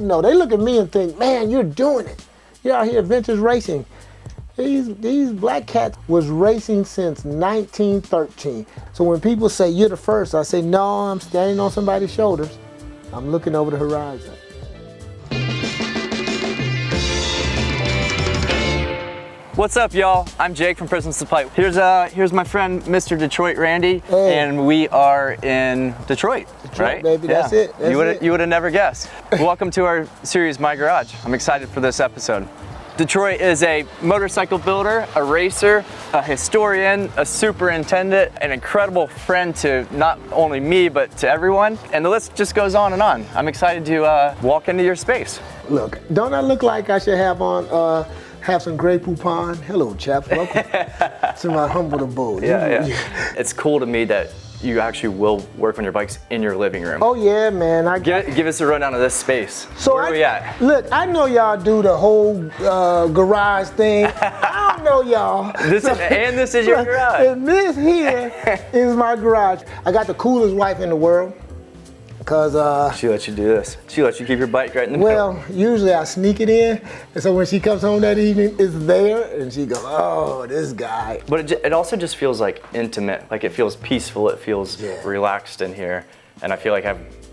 know. They look at me and think, man, you're doing it. You're out here vintage racing. These black cats was racing since 1913. So when people say you're the first, I say, no, I'm standing on somebody's shoulders. I'm looking over the horizon. What's up, y'all? I'm Jake from Prism Supply. Here's my friend, Mr. Detroit Randy, hey. And we are in Detroit, right? Baby, that's it. You would have never guessed. Welcome to our series, My Garage. I'm excited for this episode. Detroit is a motorcycle builder, a racer, a historian, a superintendent, an incredible friend to not only me, but to everyone. And the list just goes on and on. I'm excited to walk into your space. Look, don't I look like I should have on have some Grey Poupon? Hello, chaps. Welcome to my humble abode. Yeah. It's cool to me that you actually will work on your bikes in your living room. Oh yeah, man. Give us a rundown of this space. So where are we at? Look, I know y'all do the whole garage thing. I don't know y'all. This is your garage. And this here is my garage. I got the coolest wife in the world. Cause she lets you do this. She lets you keep your bike right in the middle. Well, usually I sneak it in, and so when she comes home that evening, it's there, and she goes, "Oh, this guy." But it also just feels like intimate. Like it feels peaceful. It feels relaxed in here, and I feel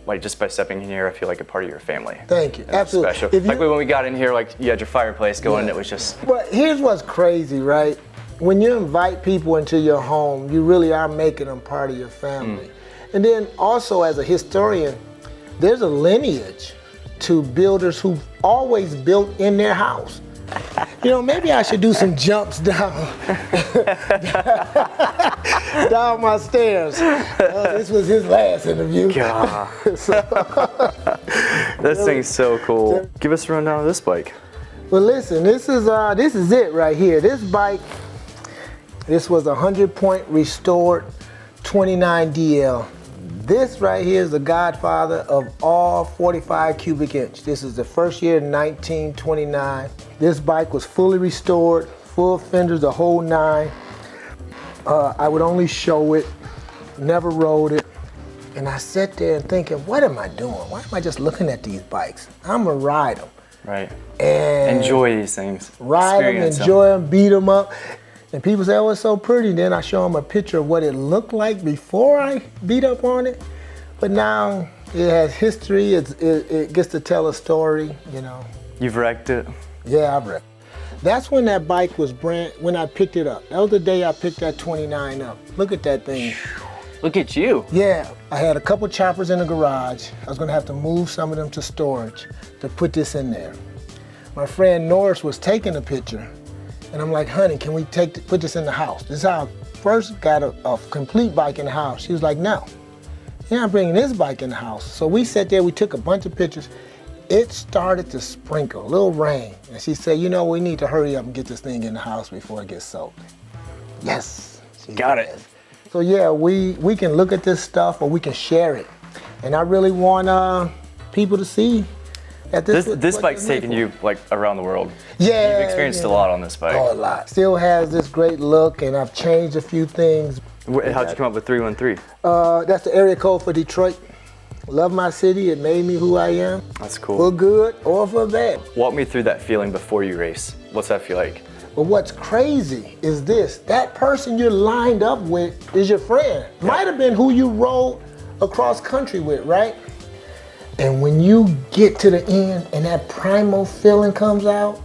like just by stepping in here, I feel like a part of your family. Thank you. And absolutely. Special. Like when we got in here, like you had your fireplace going. It was just. But here's what's crazy, right? When you invite people into your home, you really are making them part of your family. And then also as a historian, there's a lineage to builders who've always built in their house. You know, maybe I should do some jumps down my stairs. This was his last interview. God. This thing's so cool. Give us a rundown of this bike. Well, listen, this is it right here. This bike, this was a 100-point restored 29 DL. This right here is the godfather of all 45 cubic inch. This is the first year in 1929. This bike was fully restored, full fenders, the whole nine. I would only show it, never rode it. And I sat there and thinking, what am I doing? Why am I just looking at these bikes? I'm gonna ride them. Right. And enjoy these things. Ride them, enjoy them, beat them up. And people say, oh, it's so pretty. Then I show them a picture of what it looked like before I beat up on it. But now it has history. It gets to tell a story, you know. You've wrecked it? Yeah, I've wrecked it. That's when that bike was when I picked it up. That was the day I picked that 29 up. Look at that thing. Look at you. Yeah, I had a couple choppers in the garage. I was gonna have to move some of them to storage to put this in there. My friend Norris was taking a picture. And I'm like, honey, can we put this in the house? This is how I first got a complete bike in the house. She was like, no, you're not bringing this bike in the house. So we sat there, we took a bunch of pictures. It started to sprinkle, a little rain. And she said, you know, we need to hurry up and get this thing in the house before it gets soaked. Yes. Got it. So yeah, we can look at this stuff or we can share it. And I really want people to see. This bike's taken you like around the world. Yeah. You've experienced a lot on this bike. Oh, a lot. Still has this great look, and I've changed a few things. How'd you come up with 313? That's the area code for Detroit. Love my city. It made me who I am. That's cool. For good or for bad. Walk me through that feeling before you race. What's that feel like? But what's crazy is this. That person you're lined up with is your friend. Yeah. Might have been who you rode across country with, right? And when you get to the end and that primal feeling comes out,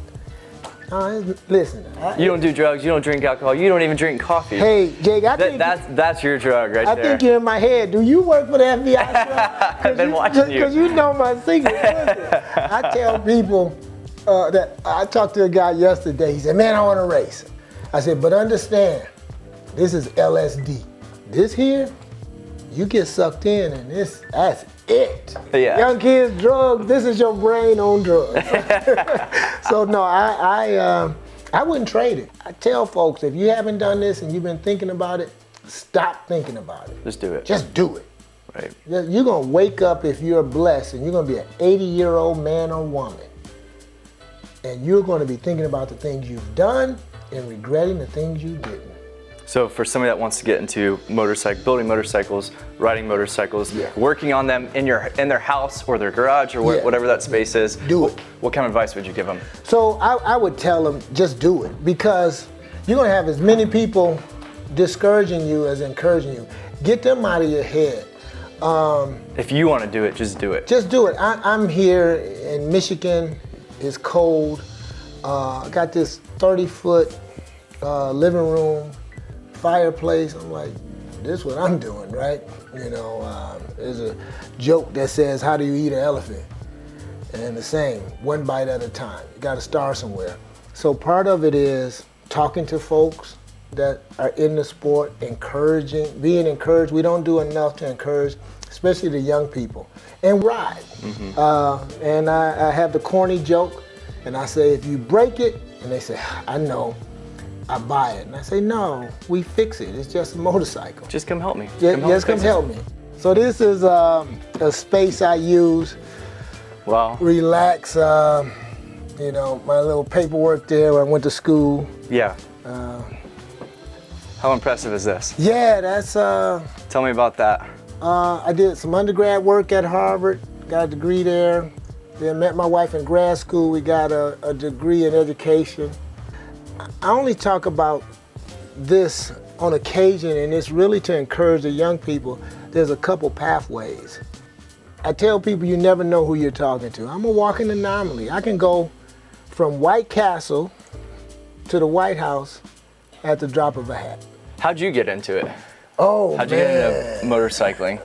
listen. You don't do drugs, you don't drink alcohol, you don't even drink coffee. Hey, Jake, I think that's your drug right there. I think you're in my head. Do you work for the FBI? I've been watching you. Because you know my secret. Listen, I tell people that I talked to a guy yesterday. He said, man, I want to race. I said, but understand, this is LSD. This here, you get sucked in and that's it. Yeah. Young kids, drugs, this is your brain on drugs. So no, I wouldn't trade it. I tell folks, if you haven't done this and you've been thinking about it, stop thinking about it. Just do it. Just do it. Right. You're gonna wake up if you're blessed and you're gonna be an 80-year-old man or woman. And you're gonna be thinking about the things you've done and regretting the things you didn't. So for somebody that wants to get into building motorcycles, riding motorcycles, working on them in their house or their garage or whatever that space is, do it. What kind of advice would you give them? So I would tell them, just do it, because you're gonna have as many people discouraging you as encouraging you. Get them out of your head. If you want to do it, just do it. Just do it. I'm here in Michigan. It's cold. I got this 30-foot living room, fireplace. I'm like, this is what I'm doing, right? You know, there's a joke that says, how do you eat an elephant? And the same, one bite at a time. You got to start somewhere. So part of it is talking to folks that are in the sport, being encouraged. We don't do enough to encourage, especially the young people, and ride. And I have the corny joke, and I say, if you break it, and they say, I know, I buy it. And I say, no, we fix it. It's just a motorcycle. Just come help me. Just come help me. So this is a space I use. Wow. Relax, you know, my little paperwork there where I went to school. Yeah. How impressive is this? Yeah, that's... Tell me about that. I did some undergrad work at Harvard, got a degree there. Then met my wife in grad school. We got a degree in education. I only talk about this on occasion, and it's really to encourage the young people. There's a couple pathways. I tell people you never know who you're talking to. I'm a walking anomaly. I can go from White Castle to the White House at the drop of a hat. How'd you get into it? Oh, How'd you get into motorcycling?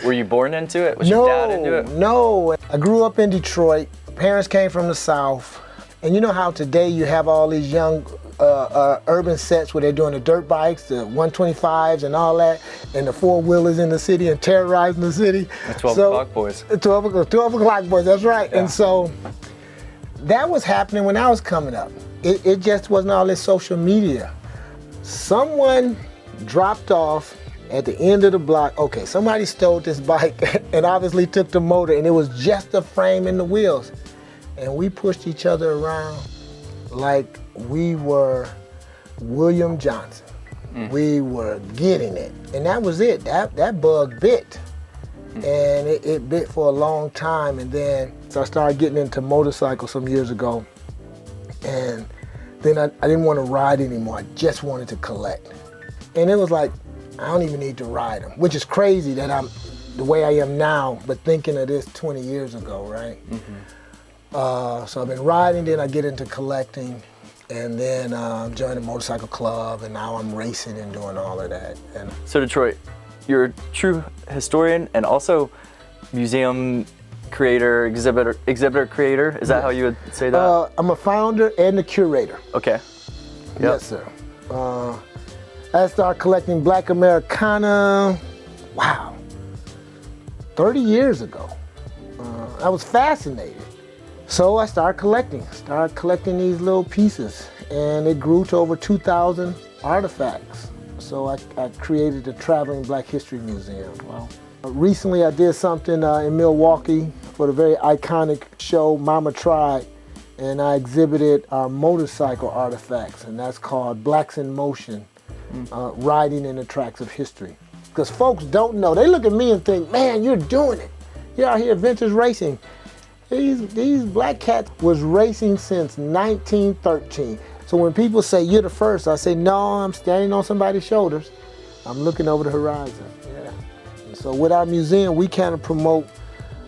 Were you born into it? Was your dad into it? No, I grew up in Detroit. Parents came from the South. And you know how today you have all these young urban sets where they're doing the dirt bikes, the 125s and all that, and the four-wheelers in the city and terrorizing the city. The 12 o'clock boys. 12 o'clock boys, that's right. Yeah. And so that was happening when I was coming up. It just wasn't all this social media. Someone dropped off at the end of the block. Okay, somebody stole this bike and obviously took the motor, and it was just the frame and the wheels. And we pushed each other around like we were William Johnson. We were getting it. And that was it. That bug bit. And it bit for a long time. And then so I started getting into motorcycles some years ago. And then I didn't want to ride anymore. I just wanted to collect. And it was like, I don't even need to ride them, which is crazy that I'm the way I am now, but thinking of this 20 years ago, right? So I've been riding, then I get into collecting, and then joined a motorcycle club, and now I'm racing and doing all of that. And so Detroit, you're a true historian and also museum creator, exhibitor creator. Is that how you would say that? I'm a founder and a curator. Okay. Yep. Yes, sir. I started collecting Black Americana, 30 years ago. I was fascinated. So I started collecting these little pieces, and it grew to over 2,000 artifacts. So I created the Traveling Black History Museum. Wow. Recently I did something in Milwaukee for the very iconic show Mama Tried, and I exhibited our motorcycle artifacts, and that's called Blacks in Motion, riding in the tracks of history. Because folks don't know, they look at me and think, man, you're doing it. You're out here vintage racing. These black cats was racing since 1913. So when people say you're the first, I say, no, I'm standing on somebody's shoulders. I'm looking over the horizon. Yeah. And so with our museum, we kind of promote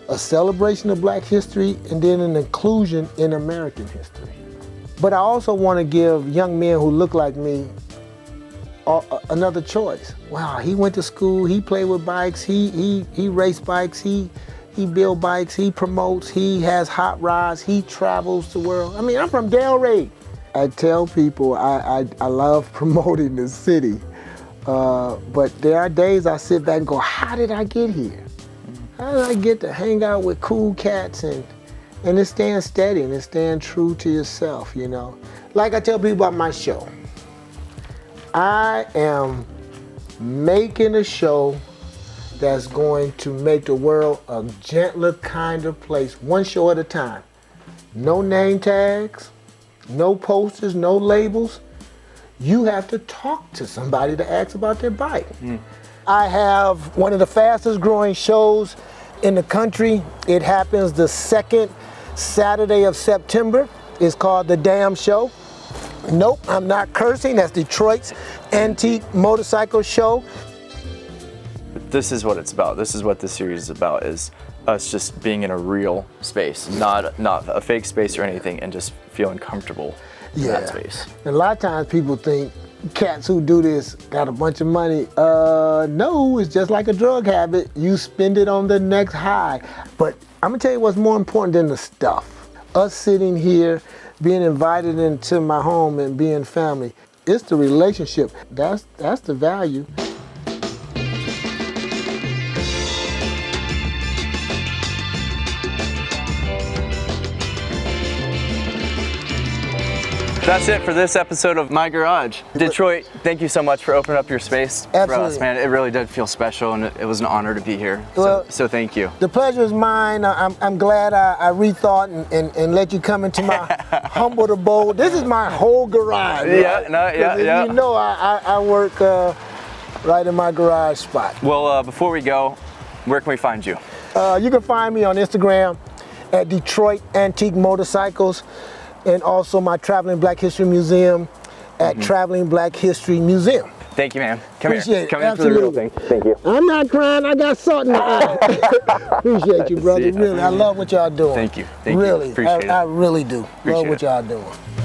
a celebration of black history and then an inclusion in American history. But I also want to give young men who look like me another choice. Wow, he went to school, he played with bikes, he raced bikes, he build bikes, he promotes, he has hot rods, he travels the world. I mean, I'm from Delray. I tell people I love promoting the city, but there are days I sit back and go, how did I get here? How did I get to hang out with cool cats and to stand steady and to stand true to yourself, you know? Like I tell people about my show, I am making a show that's going to make the world a gentler, kinder place, one show at a time. No name tags, no posters, no labels. you have to talk to somebody to ask about their bike. I have one of the fastest growing shows in the country. It happens the second Saturday of September. It's called the D.A.M show. Nope, I'm not cursing. That's Detroit's antique motorcycle show. This is what it's about. This is what this series is about, is us just being in a real space, not a fake space or anything, and just feeling comfortable in that space. And a lot of times people think cats who do this got a bunch of money. No, it's just like a drug habit. You spend it on the next high. But I'm gonna tell you what's more important than the stuff. Us sitting here, being invited into my home and being family. It's the relationship. That's the value. That's it for this episode of My Garage. Detroit, thank you so much for opening up your space for us, man. It really did feel special, and it was an honor to be here. Well, so thank you. The pleasure is mine. I'm glad I rethought and let you come into my humble abode. This is my whole garage. Yeah. You know I work right in my garage spot. Well, before we go, where can we find you? You can find me on Instagram at Detroit Antique Motorcycles, and also my Traveling Black History Museum at Traveling Black History Museum. Thank you, man. Appreciate it. Come in for the real thing. Thank you. I'm not crying. I got salt in my eye. Appreciate you, brother. Really, I love what y'all doing. Thank you. Really, Appreciate it. I really do. Appreciate love what it. y'all doing.